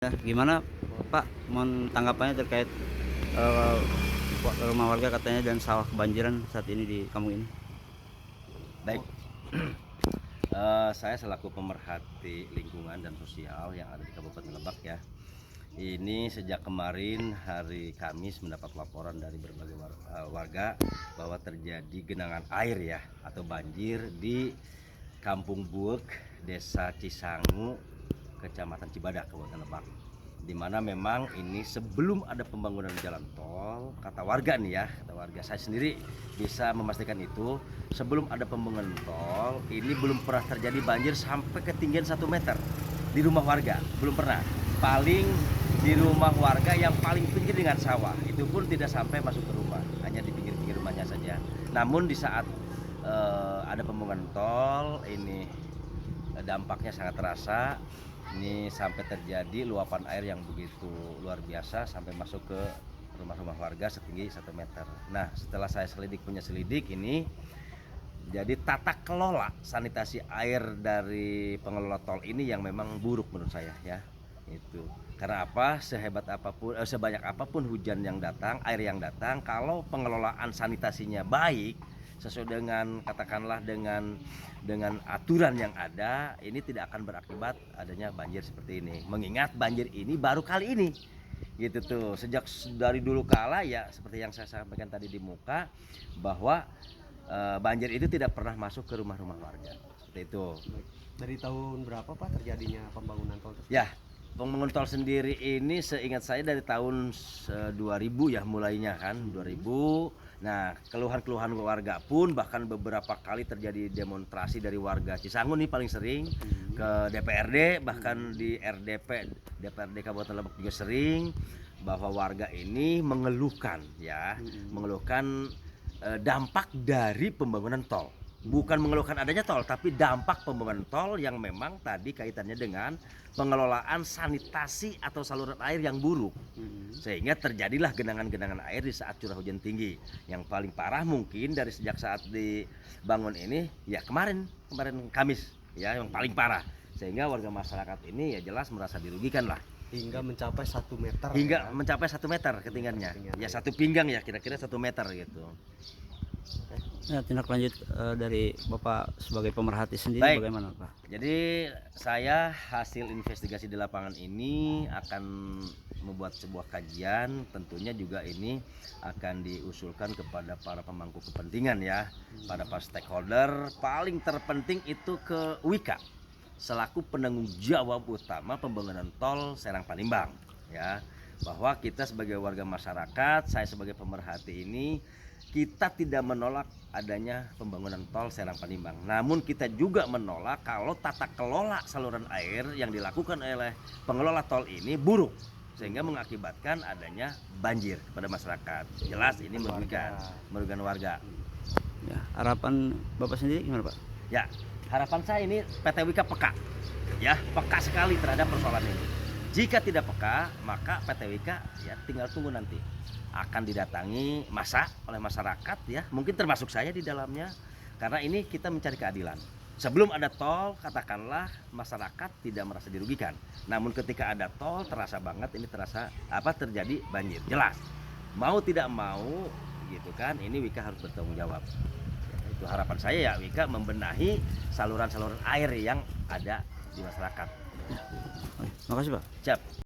Ya, gimana Pak, tanggapannya terkait eh, rumah warga katanya dan sawah kebanjiran saat ini di kampung ini? Baik, saya selaku pemerhati lingkungan dan sosial yang ada di Kabupaten Lebak ya. Ini sejak kemarin hari Kamis mendapat laporan dari berbagai warga bahwa terjadi genangan air ya atau banjir di Kampung Buek, Desa Cisangu, Kecamatan Cibadak, Kabupaten Lebak. Di mana memang ini sebelum ada pembangunan jalan tol, kata warga nih ya, kata warga saya sendiri bisa memastikan itu, sebelum ada pembangunan tol ini belum pernah terjadi banjir sampai ketinggian 1 meter di rumah warga, belum pernah. Paling di rumah warga yang paling pinggir dengan sawah itu pun tidak sampai masuk ke rumah, hanya di pinggir-pinggir rumahnya saja. Namun di saat ada pembangunan tol ini dampaknya sangat terasa. Ini sampai terjadi luapan air yang begitu luar biasa sampai masuk ke rumah-rumah warga setinggi 1 meter. Nah, setelah saya punya selidik ini, jadi tata kelola sanitasi air dari pengelola tol ini yang memang buruk menurut saya ya. Itu karena apa? Sehebat apapun, sebanyak apapun hujan yang datang, air yang datang, kalau pengelolaan sanitasinya baik, sesuai dengan katakanlah dengan aturan yang ada, ini tidak akan berakibat adanya banjir seperti ini. Mengingat banjir ini baru kali ini, gitu tuh. Sejak dari dulu kala ya, seperti yang saya sampaikan tadi di muka, bahwa banjir itu tidak pernah masuk ke rumah-rumah warga. Seperti itu. Dari tahun berapa Pak terjadinya pembangunan tol tersebut? Ya, pembangunan tol sendiri ini seingat saya dari tahun 2000 ya mulainya kan, 2000. Nah, keluhan-keluhan warga pun bahkan beberapa kali terjadi demonstrasi dari warga Cisangu nih paling sering ke DPRD, bahkan di DPRD Kabupaten Lebak juga sering, bahwa warga ini mengeluhkan ya, mengeluhkan dampak dari pembangunan tol. Bukan mengeluhkan adanya tol, tapi dampak pembangunan tol yang memang tadi kaitannya dengan pengelolaan sanitasi atau saluran air yang buruk. Sehingga terjadilah genangan-genangan air di saat curah hujan tinggi. Yang paling parah mungkin dari sejak saat dibangun ini, ya kemarin Kamis, ya yang paling parah. Sehingga warga masyarakat ini ya jelas merasa dirugikan lah. Hingga mencapai 1 meter. Hingga mencapai 1 meter ketinggiannya. Ya 1 pinggang ya, kira-kira 1 meter gitu. Ya, tindak lanjut dari Bapak sebagai pemerhati sendiri. Baik. Bagaimana Pak? Jadi saya hasil investigasi di lapangan ini akan membuat sebuah kajian, tentunya juga ini akan diusulkan kepada para pemangku kepentingan ya, pada para stakeholder. Paling terpenting itu ke WIKA selaku penanggung jawab utama pembangunan tol Serang Panimbang ya, bahwa kita sebagai warga masyarakat, saya sebagai pemerhati ini, kita tidak menolak adanya pembangunan tol Serang Panimbang. Namun kita juga menolak kalau tata kelola saluran air yang dilakukan oleh pengelola tol ini buruk, sehingga mengakibatkan adanya banjir kepada masyarakat. Jelas ini merugikan warga. Ya, harapan Bapak sendiri gimana Pak? Ya, harapan saya ini PT WIKA peka, ya peka sekali terhadap persoalan ini. Jika tidak peka, maka PT WIKA ya tinggal tunggu nanti akan didatangi massa oleh masyarakat ya, mungkin termasuk saya di dalamnya, karena ini kita mencari keadilan. Sebelum ada tol, katakanlah masyarakat tidak merasa dirugikan. Namun ketika ada tol, terasa banget ini terjadi banjir. Jelas, mau tidak mau gitu kan, ini WIKA harus bertanggung jawab. Itu harapan saya ya, WIKA membenahi saluran-saluran air yang ada di masyarakat. Makasih Pak. Siap.